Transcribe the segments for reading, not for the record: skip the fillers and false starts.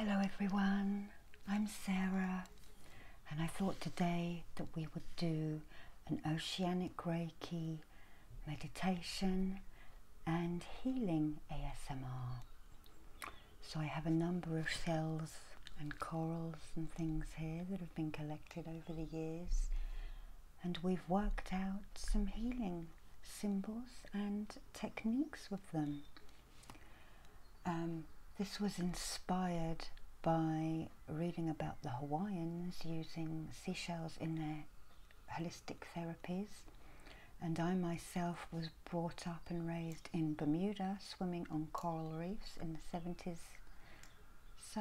Hello everyone, I'm Sarah, and I thought today that we would do an Oceanic Reiki meditation and healing ASMR. So I have a number of shells and corals and things here that have been collected over the years, and we've worked out some healing symbols and techniques with them. This was inspired by reading about the Hawaiians using seashells in their holistic therapies, and I myself was brought up and raised in Bermuda, swimming on coral reefs in the 70s. So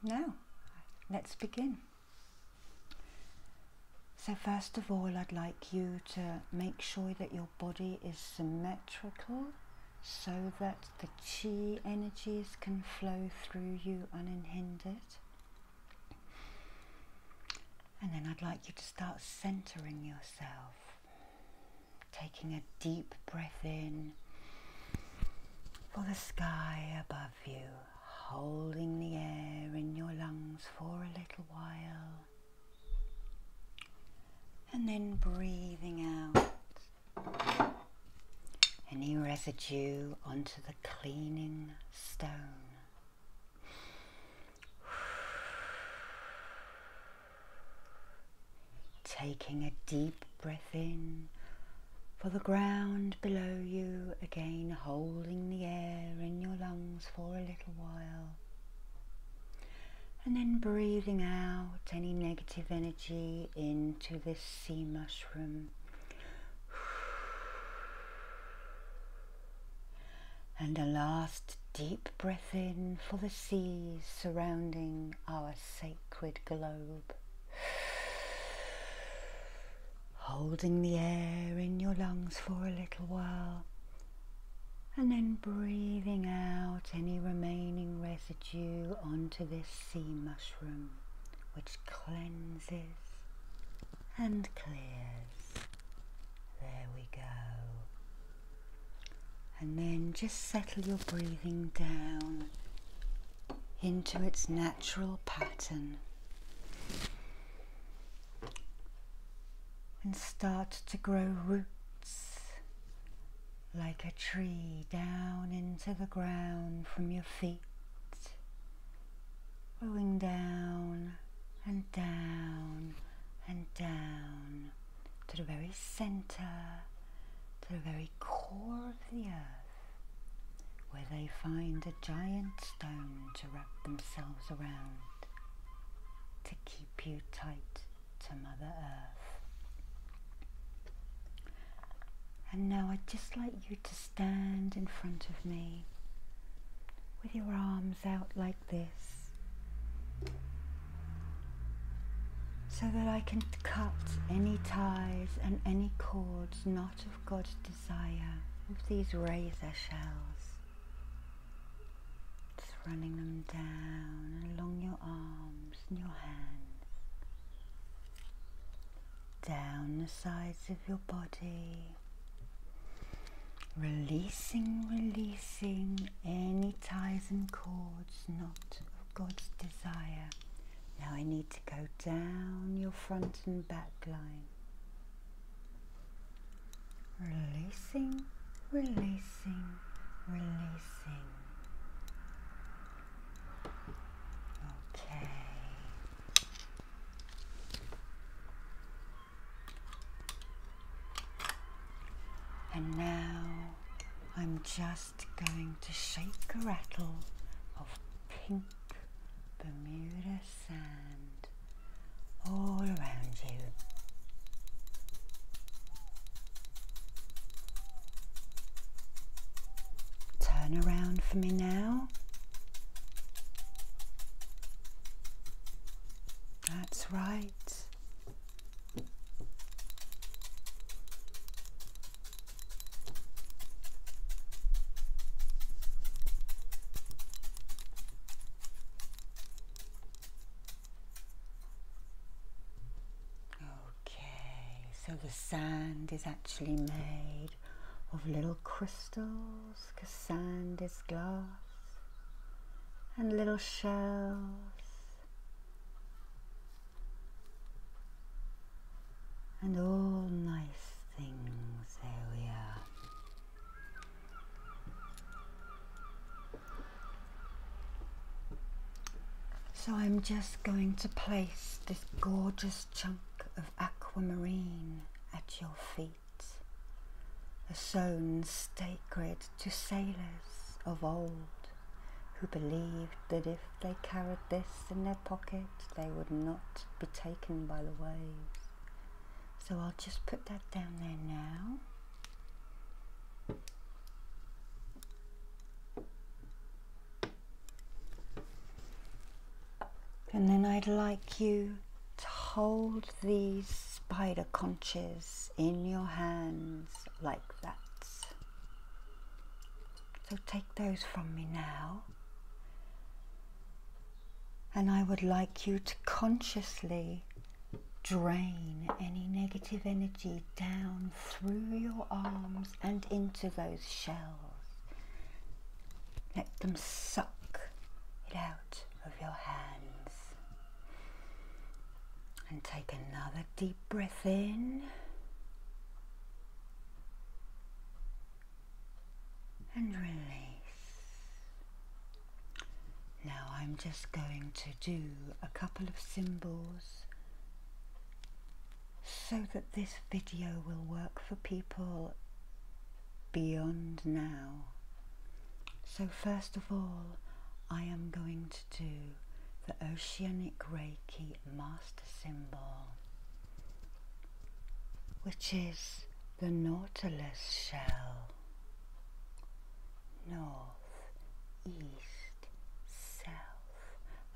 now let's begin. So first of all, I'd like you to make sure that your body is symmetrical, so that the chi energies can flow through you unhindered. And then I'd like you to start centering yourself, taking a deep breath in for the sky above you, holding the air in your lungs for a little while, and then breathing out any residue onto the cleaning stone. Taking a deep breath in for the ground below you, again holding the air in your lungs for a little while, and then breathing out any negative energy into this sea mushroom. And a last deep breath in for the seas surrounding our sacred globe. Holding the air in your lungs for a little while, and then breathing out any remaining residue onto this sea mushroom, which cleanses and clears. There we go. And then just settle your breathing down into its natural pattern and start to grow roots like a tree down into the ground from your feet, growing down and down and down to the very center, to the very core of the earth, where they find a giant stone to wrap themselves around to keep you tight to Mother Earth. And now I'd just like you to stand in front of me with your arms out like this, so that I can cut any ties and any cords not of God's desire with these razor shells. Just running them down along your arms and your hands, down the sides of your body, releasing any ties and cords not of God's desire. Now I need to go down your front and back line. Releasing. Okay. And now I'm just going to shake a rattle of pink Bermuda sand all around you. Turn around for me now. That's right. So the sand is actually made of little crystals, because sand is glass. and little shells. And all nice things. There we are. So I'm just going to place this gorgeous chunk of aquamarine at your feet, a stone sacred to sailors of old, who believed that if they carried this in their pocket, they would not be taken by the waves. So I'll just put that down there now. And then I'd like you to hold these spider conches in your hands like that. So take those from me now. And I would like you to consciously drain any negative energy down through your arms and into those shells. Let them suck it out of your hands. And take another deep breath in. And release. Now I'm just going to do a couple of symbols so that this video will work for people beyond now. So first of all, I am going to do the Oceanic Reiki master symbol, which is the Nautilus Shell. North, east, south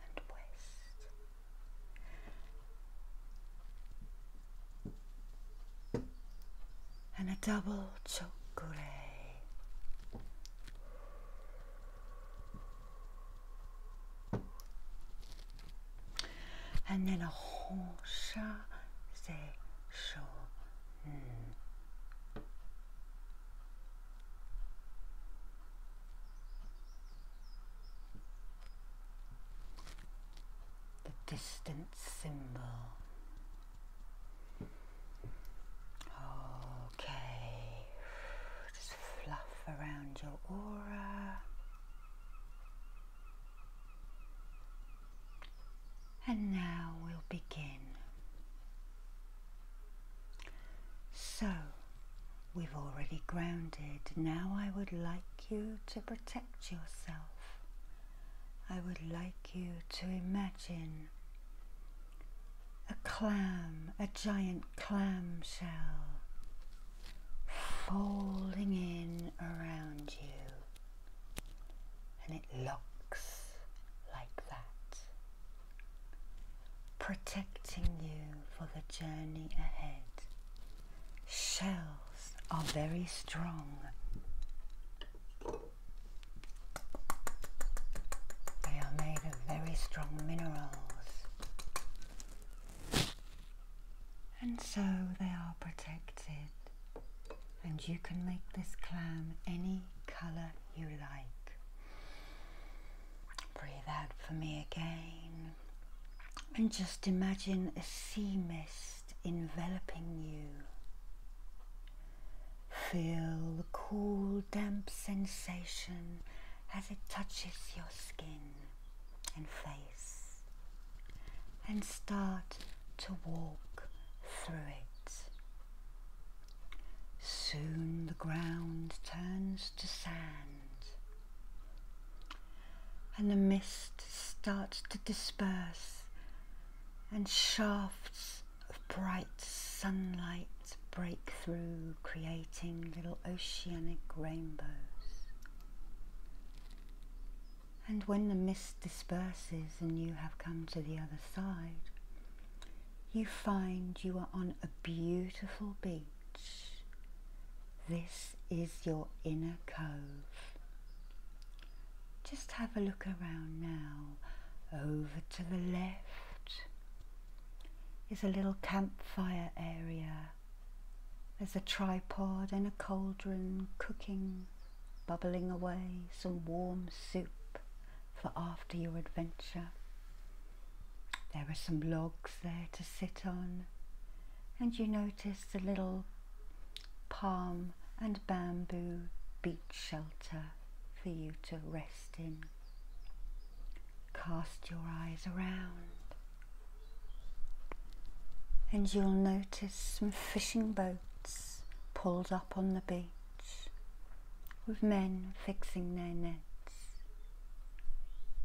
and west. And a double chakra. And then a honsha se sho. The distance symbol. Okay, just fluff around your aura. And now we'll begin. So, we've already grounded. Now I would like you to protect yourself. I would like you to imagine a clam, a giant clam shell, folding in around you, and it looks like that, protecting you for the journey ahead. Shells are very strong. They are made of very strong minerals, and so they are protected, and you can make this clam any colour you like. Breathe out for me again, and just imagine a sea mist enveloping you. Feel the cool, damp sensation as it touches your skin and face, and start to walk through it. Soon the ground turns to sand, and the mist starts to disperse, and shafts of bright sunlight break through, creating little oceanic rainbows. And when the mist disperses and you have come to the other side, you find you are on a beautiful beach. This is your Inner Cove. Just have a look around now. Over to the left is a little campfire area. There's a tripod and a cauldron cooking, bubbling away some warm soup for after your adventure. There are some logs there to sit on, and you notice a little palm and bamboo beach shelter for you to rest in. Cast your eyes around, and you'll notice some fishing boats pulled up on the beach with men fixing their nets.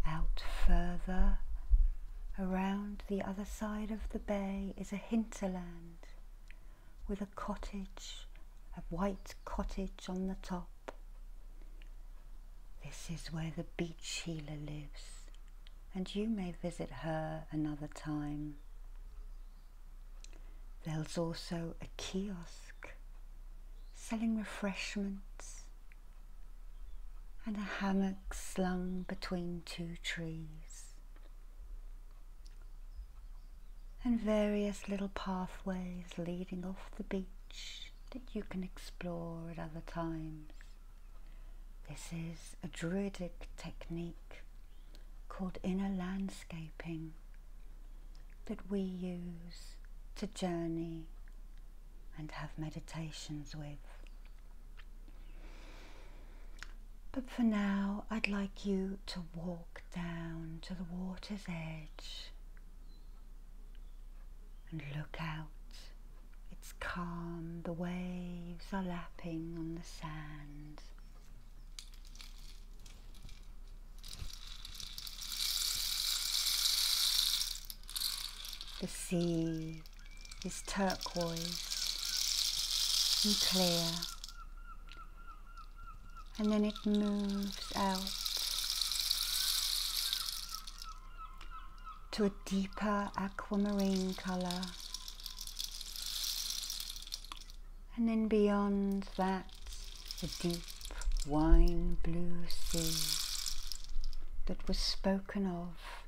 Out further, around the other side of the bay, is a hinterland with a cottage, a white cottage on the top. This is where the beach healer lives, and you may visit her another time. There's also a kiosk selling refreshments and a hammock slung between two trees, and various little pathways leading off the beach that you can explore at other times. This is a Druidic technique called inner landscaping that we use to journey and have meditations with. But for now, I'd like you to walk down to the water's edge and look out. It's calm, the waves are lapping on the sand. The sea is turquoise and clear, and then it moves out to a deeper aquamarine colour, and then beyond that, the deep wine blue sea that was spoken of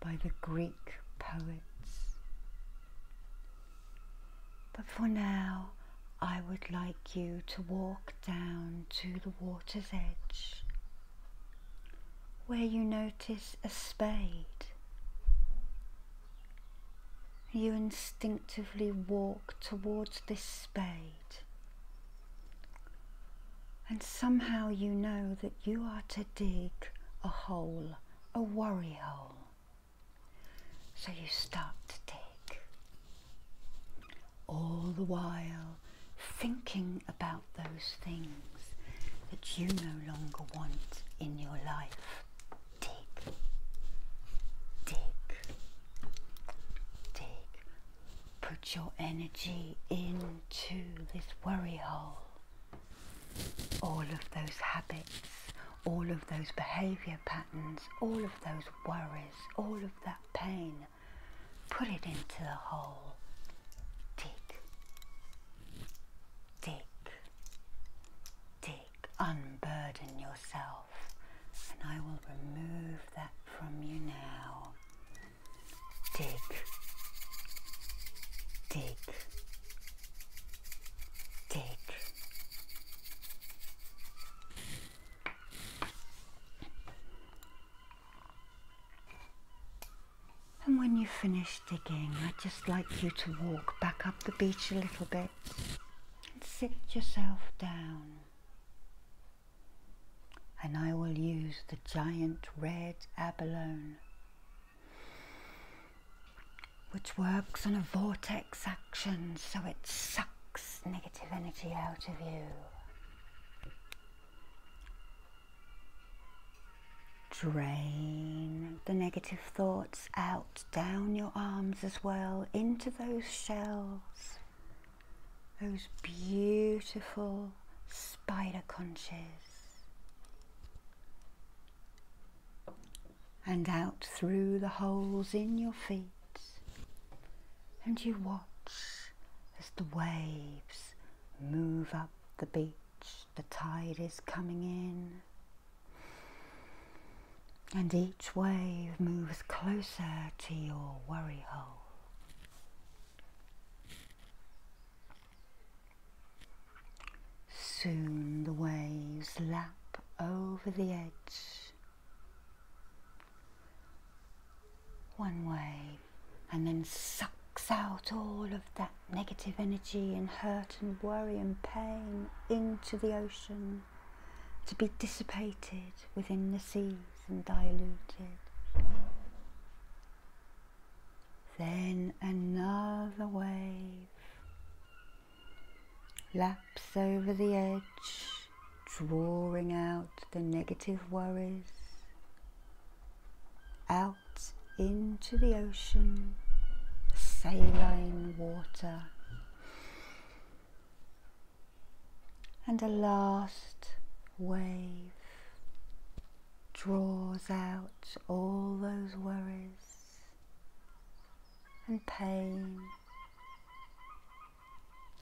by the Greek poets. But for now, I would like you to walk down to the water's edge, where you notice a spade. You instinctively walk towards this spade, and somehow you know that you are to dig a hole, a worry hole. So you start to dig, all the while thinking about those things that you no longer want in your life. Dig, dig, dig. Put your energy into this worry hole. All of those habits, all of those behaviour patterns, all of those worries, all of that pain, put it into the hole. Dig, dig, dig. Unburden yourself, and I will remove that from you now. Dig, dig, dig. And when you finish digging, I'd just like you to walk back up the beach a little bit and sit yourself down. And I will use the giant red abalone, which works on a vortex action, so it sucks negative energy out of you. Drain the negative thoughts out, down your arms as well, into those shells, those beautiful spider conches, and out through the holes in your feet, and you watch as the waves move up the beach. The tide is coming in, and each wave moves closer to your worry hole. Soon the waves lap over the edge, one wave, and then sucks out all of that negative energy and hurt and worry and pain into the ocean to be dissipated within the seas and diluted. Then another wave laps over the edge, drawing out the negative worries out into the ocean, the saline water. And a last wave draws out all those worries and pain,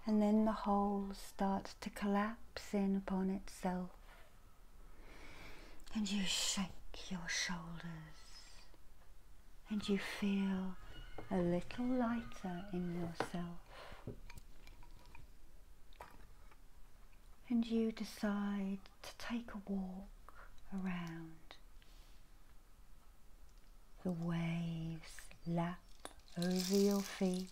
and then the whole starts to collapse in upon itself, and you shake your shoulders and you feel a little lighter in yourself, and you decide to take a walk around. The waves lap over your feet,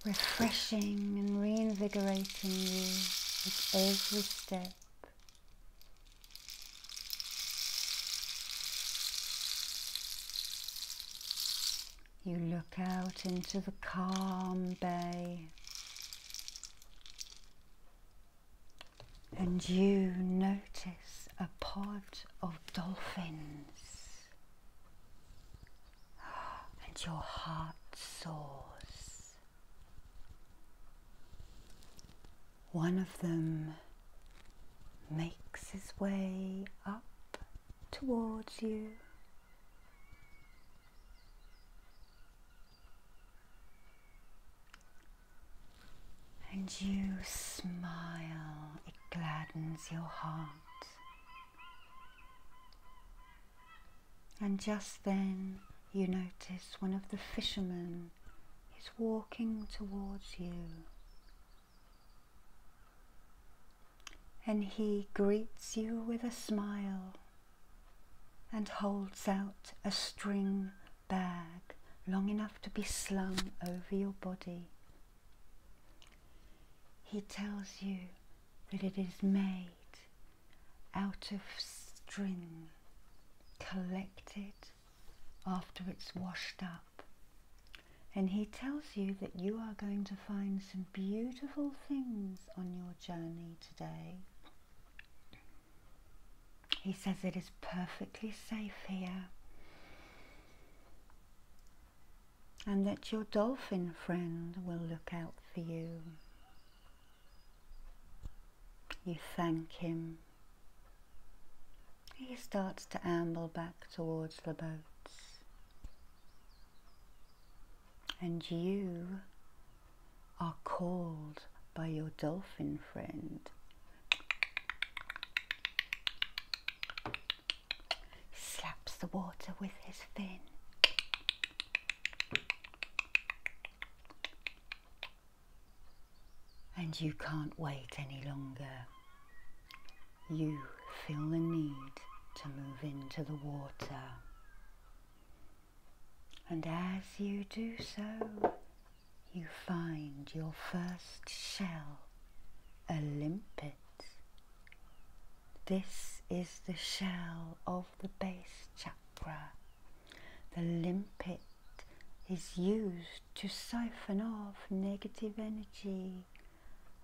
refreshing and reinvigorating you with every step. You look out into the calm bay and you notice a pod of dolphins, and your heart soars. One of them makes his way up towards you, and you smile. It gladdens your heart. And just then you notice one of the fishermen is walking towards you, and he greets you with a smile and holds out a string bag long enough to be slung over your body. He tells you that it is made out of string collected after it's washed up, and he tells you that you are going to find some beautiful things on your journey today. He says it is perfectly safe here, and that your dolphin friend will look out for you. You thank him. He starts to amble back towards the boats, and you are called by your dolphin friend. He slaps the water with his fin. And you can't wait any longer. You feel the need to move into the water. And as you do so, you find your first shell, a limpet. This is the shell of the base chakra. The limpet is used to siphon off negative energy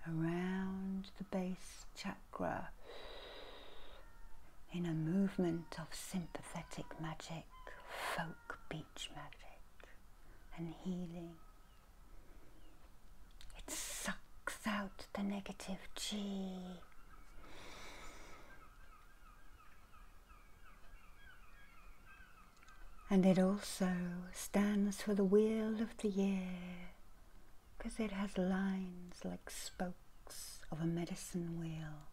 around the base chakra in a movement of sympathetic magic, folk beach magic and healing. It sucks out the negative chi and it also stands for the wheel of the year, because it has lines like spokes of a medicine wheel.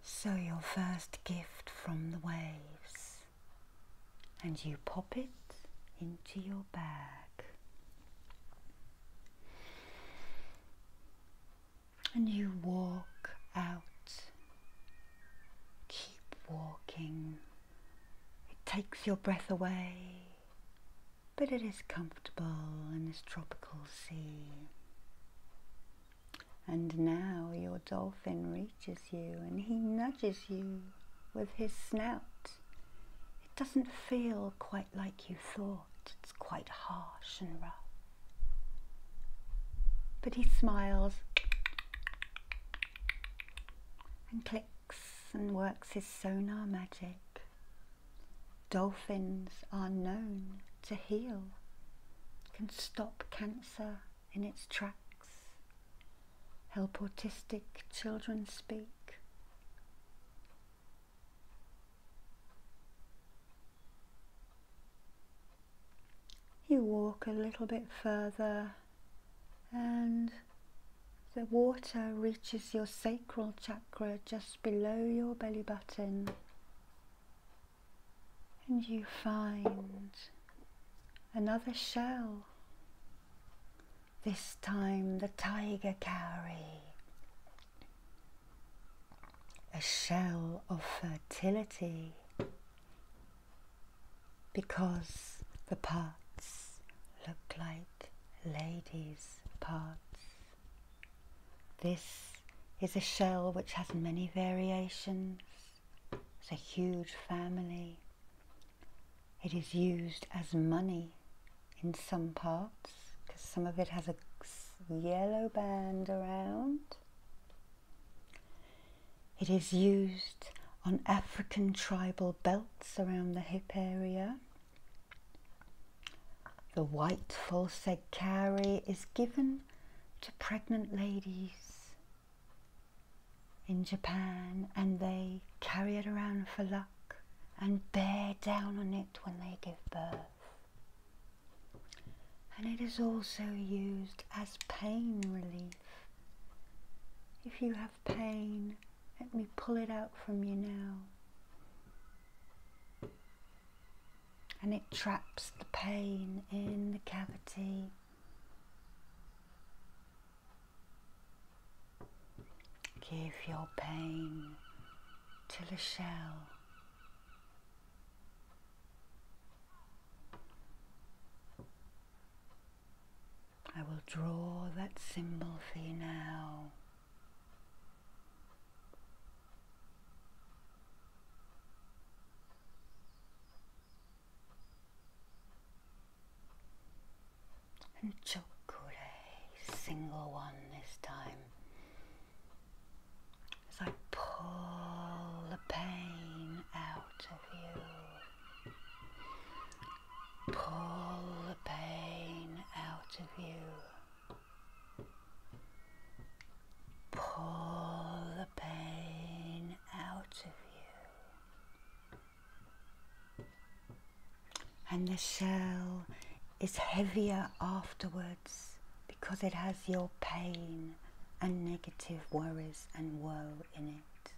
So your first gift from the waves, and you pop it into your bag. And you walk out. Keep walking. It takes your breath away, but it is comfortable in this tropical sea. And now your dolphin reaches you and he nudges you with his snout. It doesn't feel quite like you thought. It's quite harsh and rough. But he smiles and clicks and works his sonar magic. Dolphins are known to heal, can stop cancer in its tracks, help autistic children speak. You walk a little bit further and the water reaches your sacral chakra just below your belly button, and you find another shell, this time the tiger cowrie, a shell of fertility, because the parts look like ladies' parts. This is a shell which has many variations. It's a huge family. It is used as money in some parts, because some of it has a yellow band around. It is used on African tribal belts around the hip area. The white false egg cowrie is given to pregnant ladies in Japan, and they carry it around for luck and bear down on it when they give birth. And it is also used as pain relief. If you have pain, let me pull it out from you now. And it traps the pain in the cavity. Give your pain to the shell. I will draw that symbol for you now. And chokure, single one this time. As I pull the pain out of you. Pull the pain out of you. Pull the pain out of you. And the shell is heavier afterwards because it has your pain and negative worries and woe in it.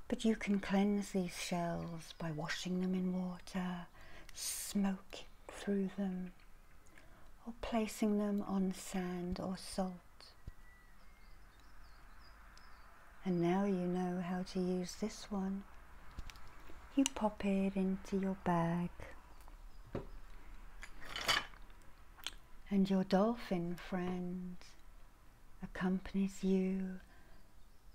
But you can cleanse these shells by washing them in water, smoking through them, or placing them on sand or salt. And now you know how to use this one. You pop it into your bag. And your dolphin friend accompanies you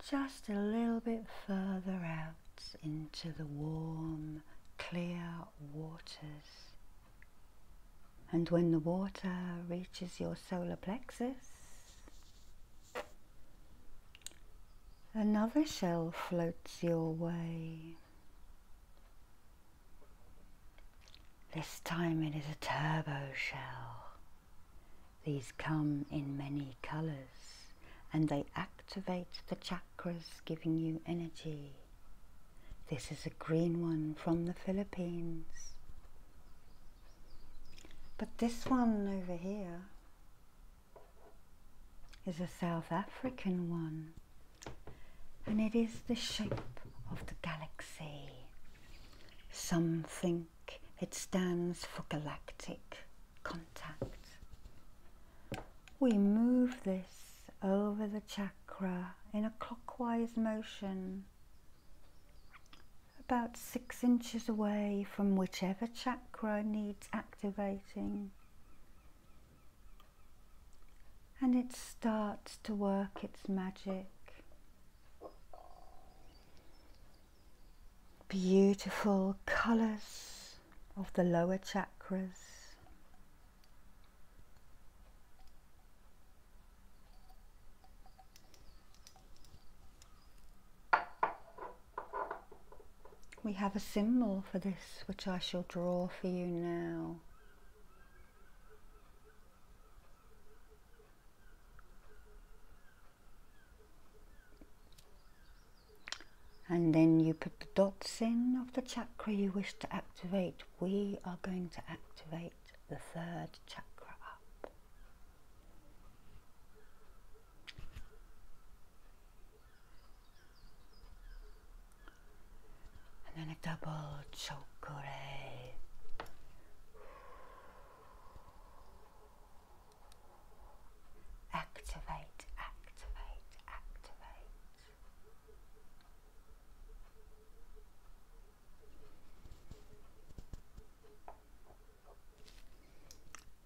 just a little bit further out into the warm, clear waters. And when the water reaches your solar plexus, another shell floats your way. This time it is a turbo shell. These come in many colours and they activate the chakras, giving you energy. This is a green one from the Philippines. But this one over here is a South African one, and it is the shape of the galaxy. Some think it stands for galactic contact. We move this over the chakra in a clockwise motion, about 6 inches away from whichever chakra needs activating. And it starts to work its magic. Beautiful colours of the lower chakras. We have a symbol for this, which I shall draw for you now. And then you put the dots in of the chakra you wish to activate. We are going to activate the 3rd chakra up. And then a double chakra. Activate, activate, activate.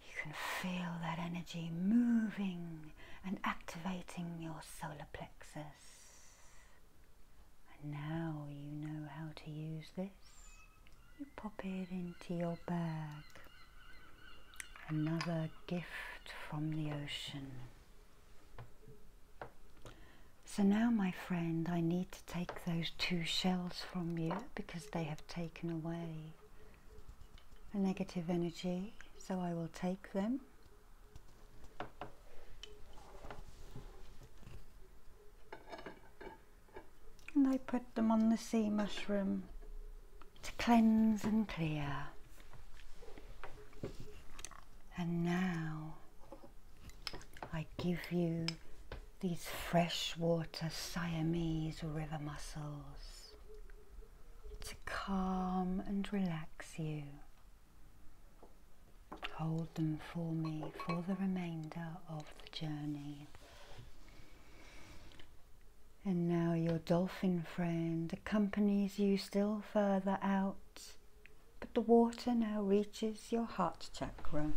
You can feel that energy moving and activating your solar plexus. And now you know how to use this. You pop it into your bag. Another gift from the ocean. So now, my friend, I need to take those 2 shells from you because they have taken away a negative energy. So I will take them. And I put them on the sea mushroom to cleanse and clear. And now I give you these freshwater Siamese river mussels to calm and relax you. Hold them for me for the remainder of the journey. And now your dolphin friend accompanies you still further out, but the water now reaches your heart chakra.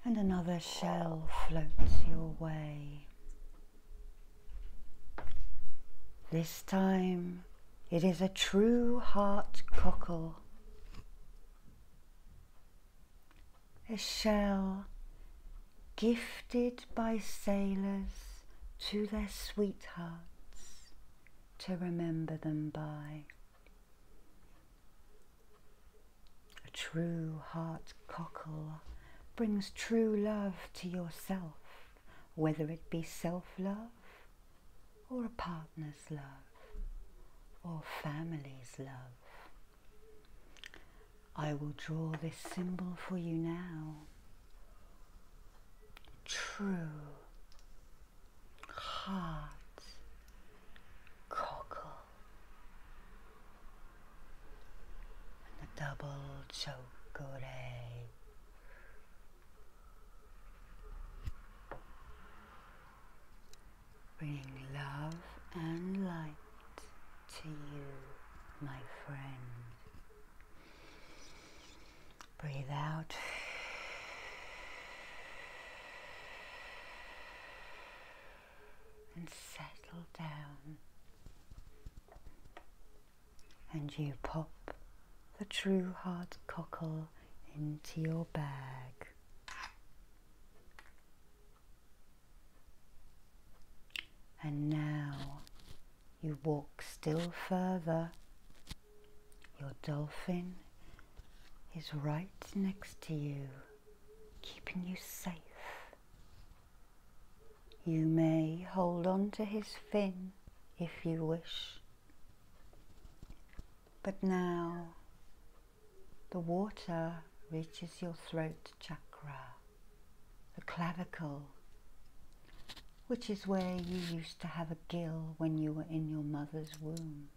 And another shell floats your way. This time it is a true heart cockle. A shell gifted by sailors to their sweethearts to remember them by. A true heart cockle brings true love to yourself, whether it be self-love or a partner's love or family's love. I will draw this symbol for you now. True heart cockle and a double chakra. Bringing love and light to you, my friend. Breathe out. And settle down. And you pop the true heart cockle into your bag. And now you walk still further. Your dolphin is right next to you, keeping you safe. You may hold on to his fin if you wish. But now the water reaches your throat chakra, the clavicle, which is where you used to have a gill when you were in your mother's womb.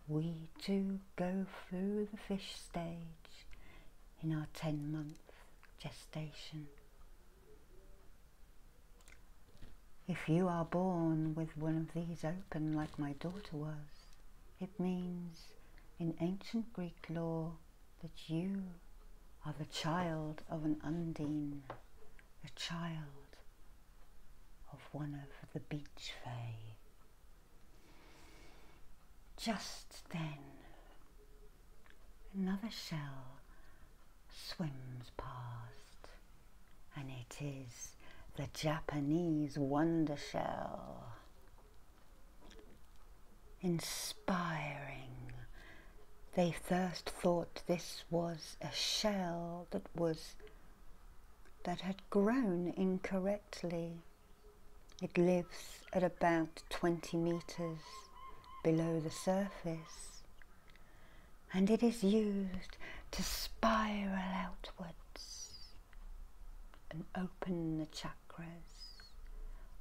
We too go through the fish stage in our 10-month gestation. If you are born with one of these open like my daughter was, it means in ancient Greek lore that you are the child of an undine, the child of one of the beach fae. Just then, another shell swims past, and it is the Japanese wonder shell. Inspiring. They first thought this was a shell that had grown incorrectly. It lives at about 20 meters below the surface, and it is used to spiral outwards and open the chakras.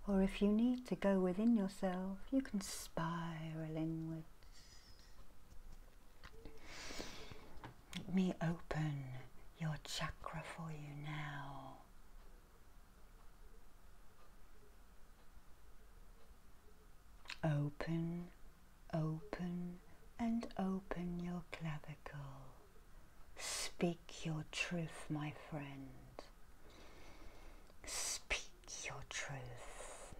Or if you need to go within yourself, you can spiral inwards. Let me open your chakra for you now. Open, open, and open your clavicle. Speak your truth, my friend. Speak your truth.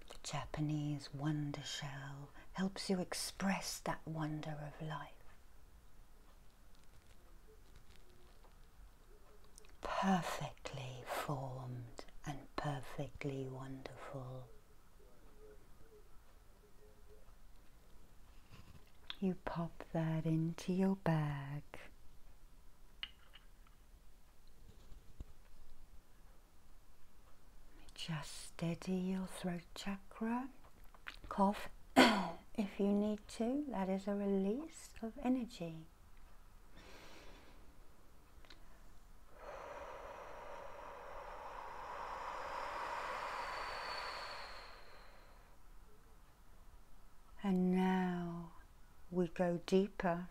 The Japanese wonder shell helps you express that wonder of life. Perfectly formed and perfectly wonderful. You pop that into your bag. Just steady your throat chakra. Cough if you need to. That is a release of energy. And now we go deeper.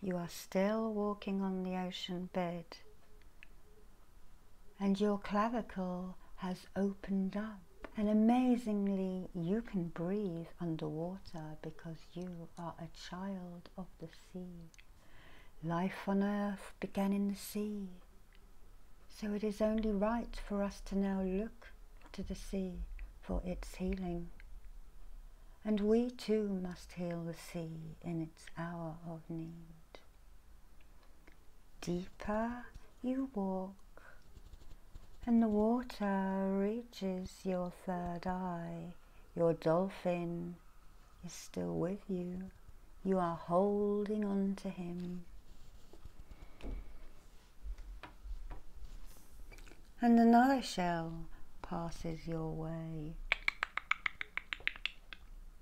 You are still walking on the ocean bed, and your clavicle has opened up, and amazingly you can breathe underwater because you are a child of the sea. Life on earth began in the sea, so it is only right for us to now look to the sea for its healing. And we too must heal the sea in its hour of need. Deeper you walk, and the water reaches your third eye. Your dolphin is still with you. You are holding on to him. And another shell passes your way.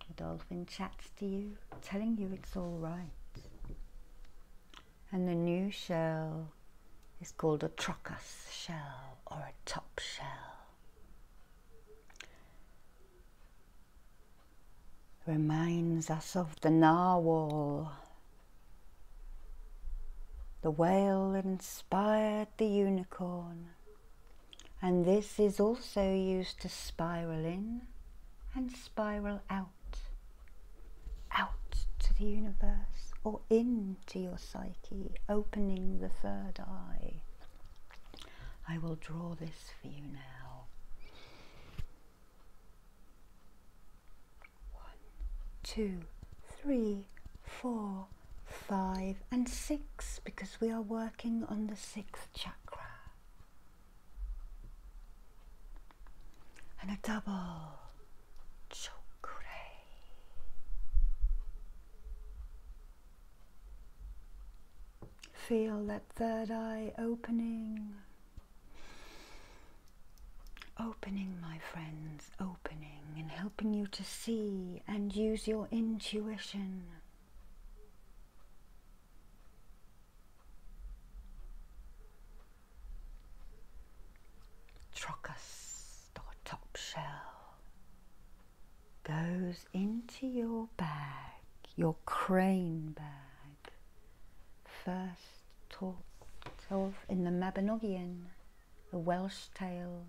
The dolphin chats to you, telling you it's all right. And the new shell is called a Nautilus shell, or a top shell. Reminds us of the narwhal, the whale that inspired the unicorn. And this is also used to spiral in and spiral out to the universe, or into your psyche, opening the third eye. I will draw this for you now. 1, 2, 3, 4, 5, and 6, because we are working on the 6th chakra. And a double. Feel that third eye opening. Opening, my friends, opening, and helping you to see and use your intuition. Nautilus, or top shell, goes into your bag, your crane bag. First talked of in the Mabinogion the Welsh tales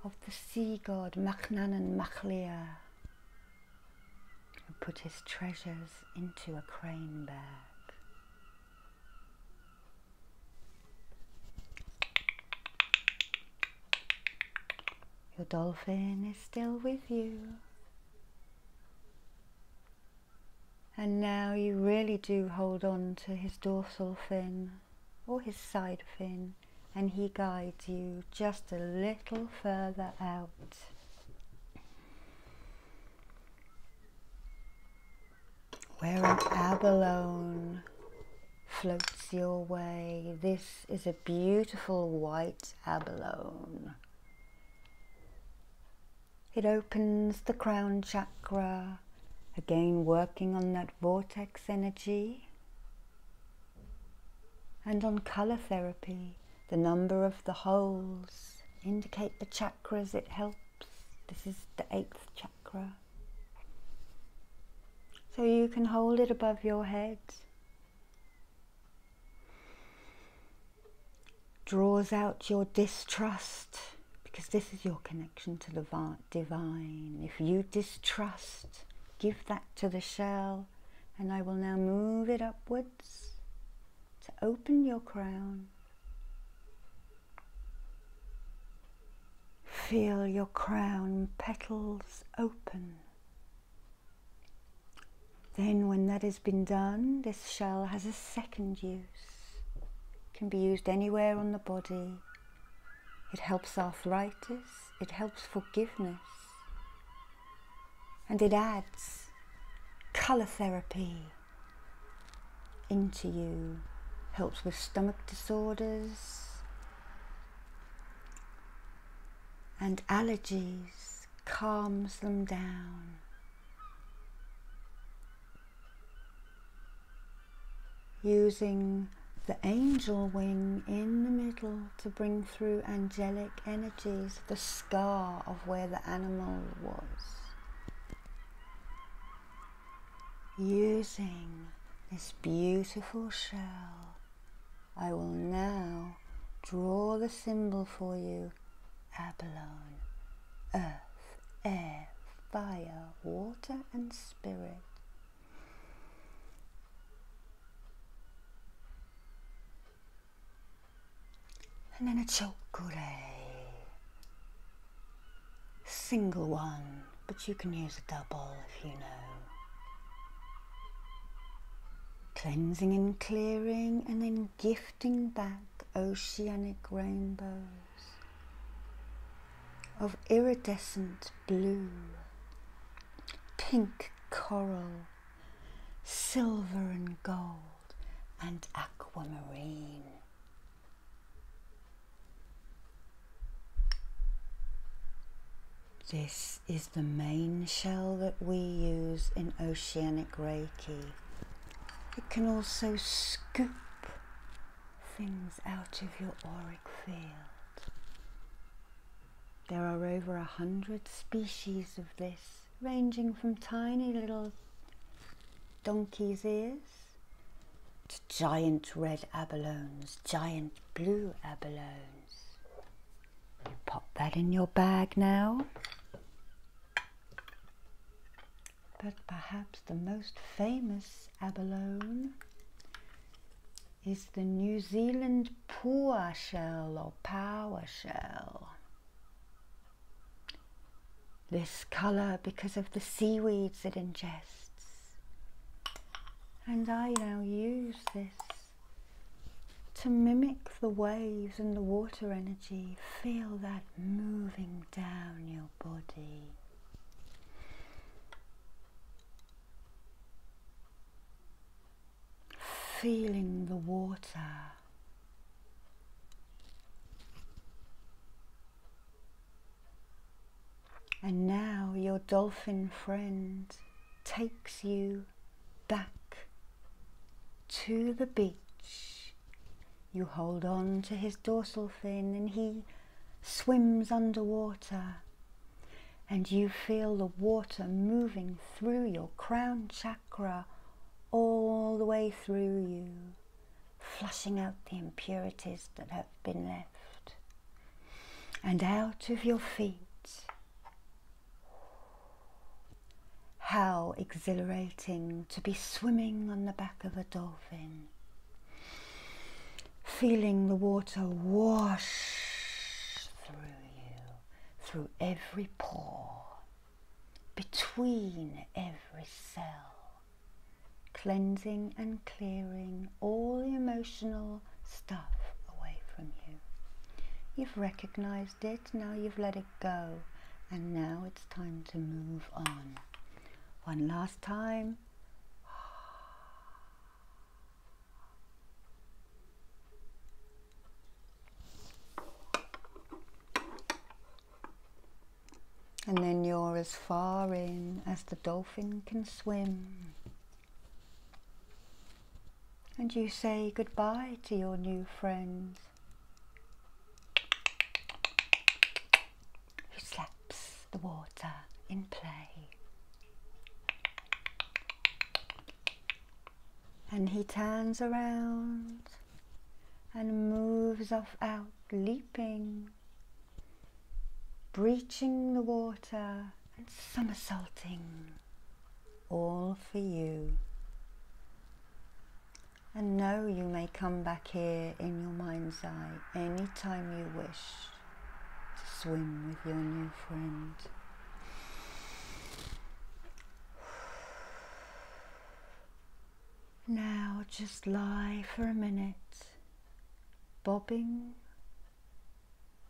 of the sea god Machnan and Machlia, who put his treasures into a crane bag. Your dolphin is still with you. And now you really do hold on to his dorsal fin or his side fin, and he guides you just a little further out. Where an abalone floats your way. This is a beautiful white abalone. It opens the crown chakra, again working on that vortex energy, and on colour therapy. The number of the holes indicate the chakras it helps. This is the 8th chakra. So you can hold it above your head. Draws out your distrust, because this is your connection to the divine. If you distrust, give that to the shell, and I will now move it upwards to open your crown. Feel your crown petals open. Then when that has been done, this shell has a second use. It can be used anywhere on the body. It helps arthritis, it helps forgiveness, and it adds colour therapy into you. Helps with stomach disorders and allergies, calms them down. Using the angel wing in the middle to bring through angelic energies, the scar of where the animal was. Using this beautiful shell, I will now draw the symbol for you. Abalone, earth, air, fire, water and spirit. And then a chokure, single one, but you can use a double if you know. Cleansing and clearing, and then gifting back oceanic rainbows of iridescent blue, pink coral, silver and gold, and aquamarine. This is the main shell that we use in Oceanic Reiki. It can also scoop things out of your auric field. There are over 100 species of this, ranging from tiny little donkey's ears to giant red abalones, giant blue abalones. You pop that in your bag now. But perhaps the most famous abalone is the New Zealand pua shell or power shell. This colour because of the seaweeds it ingests. And I now use this to mimic the waves and the water energy. Feel that moving down your body. Feeling the water. And now your dolphin friend takes you back to the beach. You hold on to his dorsal fin and he swims underwater, and you feel the water moving through your crown chakra all the way through you, flushing out the impurities that have been left. and out of your feet. How exhilarating to be swimming on the back of a dolphin, feeling the water wash through you, through every pore, between every cell, cleansing and clearing all the emotional stuff away from you. You've recognized it, now you've let it go, and now it's time to move on. One last time. And then you're as far in as the dolphin can swim. And you say goodbye to your new friend, who slaps the water in play. And he turns around and moves off out, leaping, breaching the water and somersaulting, all for you. And know you may come back here in your mind's eye anytime you wish to swim with your new friend. Now just lie for a minute, bobbing,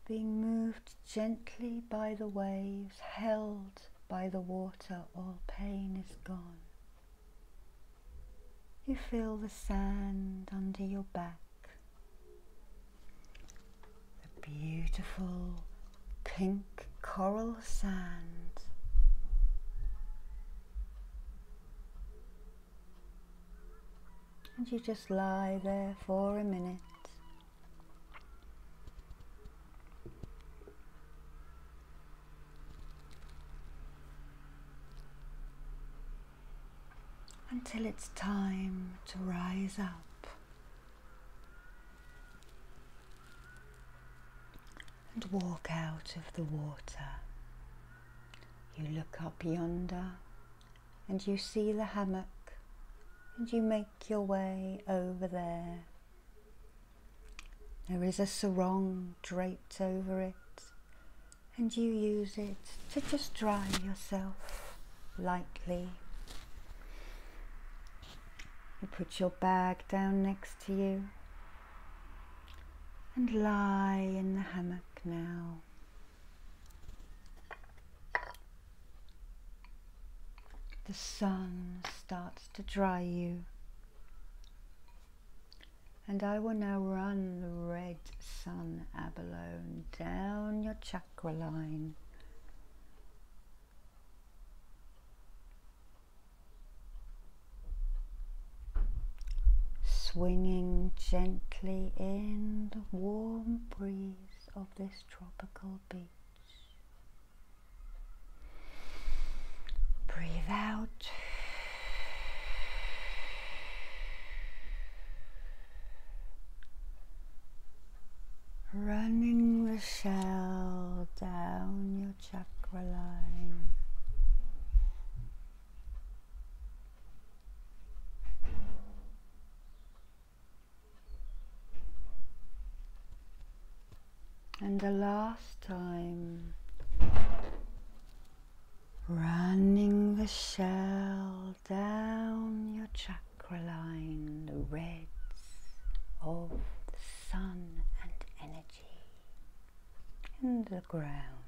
being moved gently by the waves, held by the water. All pain is gone. You feel the sand under your back, the beautiful pink coral sand. And you just lie there for a minute. Until it's time to rise up and walk out of the water. You look up yonder and you see the hammock, and you make your way over there. There is a sarong draped over it, and you use it to just dry yourself lightly. You put your bag down next to you and lie in the hammock now. The sun starts to dry you, and I will now run the red sun abalone down your chakra line, swinging gently in the warm breeze of this tropical beach. Breathe out. Running the shell down your chakra line. And the last time, running the shell down your chakra line, the reds of the sun and energy and the ground.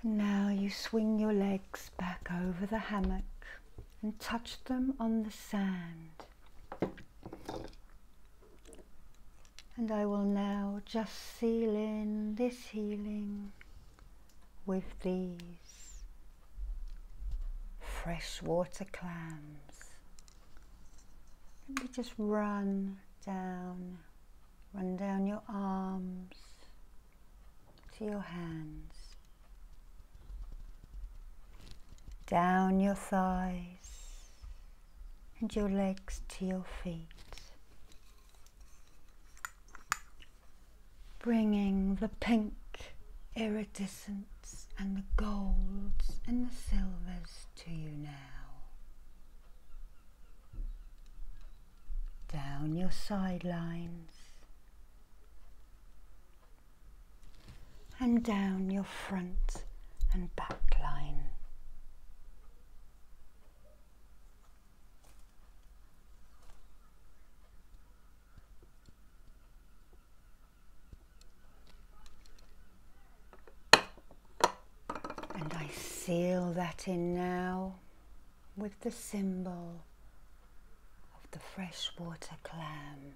And now you swing your legs back over the hammock and touch them on the sand. And I will now just seal in this healing with these freshwater clams. And you just run down your arms to your hands, down your thighs, and your legs to your feet, bringing the pink iridescence and the golds and the silvers to you now. Down your sidelines and down your front and back line. And I seal that in now with the symbol of the freshwater clam.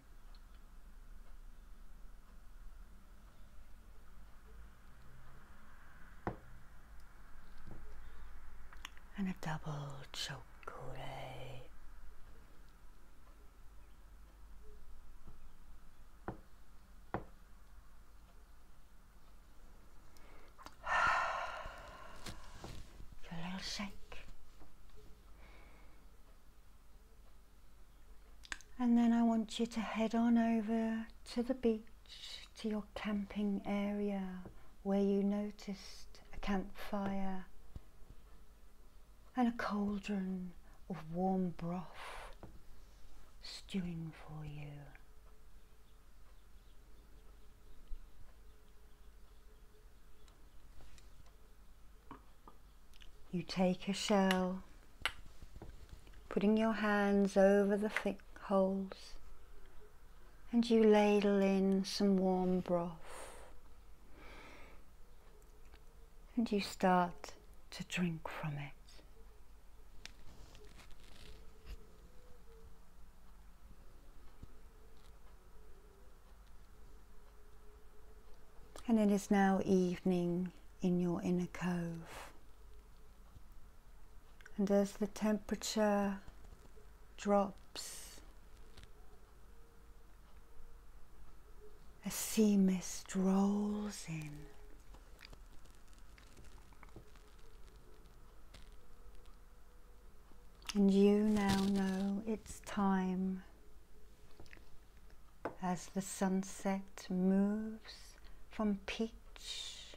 And a double chakra. A little shake. And then I want you to head on over to the beach, to your camping area where you noticed a campfire and a cauldron of warm broth stewing for you. You take a shell, putting your hands over the thick holes, and you ladle in some warm broth, and you start to drink from it. And it is now evening in your inner cove. And as the temperature drops, a sea mist rolls in. And you now know it's time, as the sunset moves from peach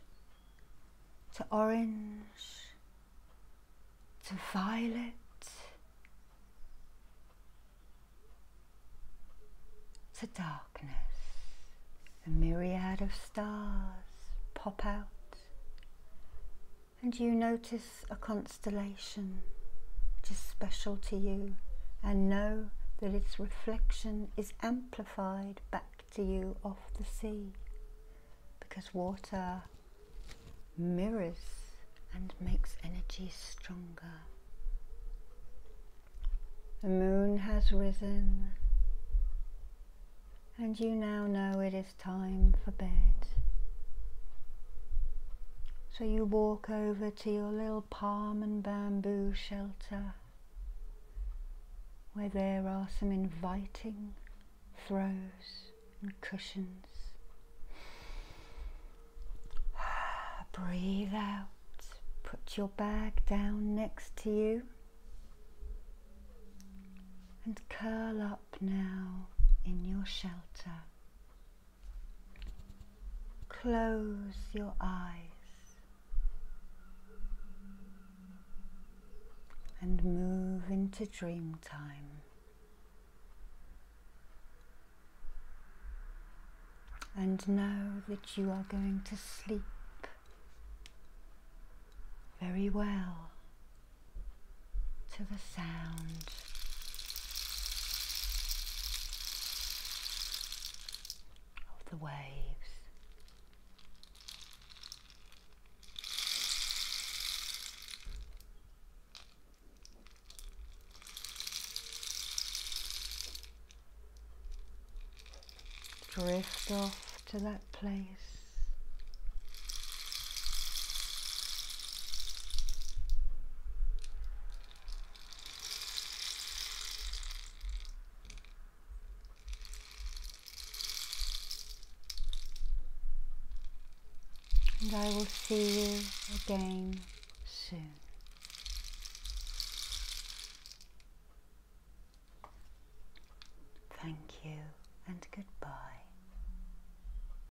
to orange to violet to darkness. A myriad of stars pop out, and you notice a constellation which is special to you, and know that its reflection is amplified back to you off the sea, because water mirrors and makes energy stronger. The moon has risen, and you now know it is time for bed. So you walk over to your little palm and bamboo shelter, where there are some inviting throws and cushions. Breathe out, put your bag down next to you, and curl up now in your shelter. Close your eyes and move into dream time. And know that you are going to sleep very well to the sound of the waves. Drift off to that place and I will see you again soon. Thank you and goodbye.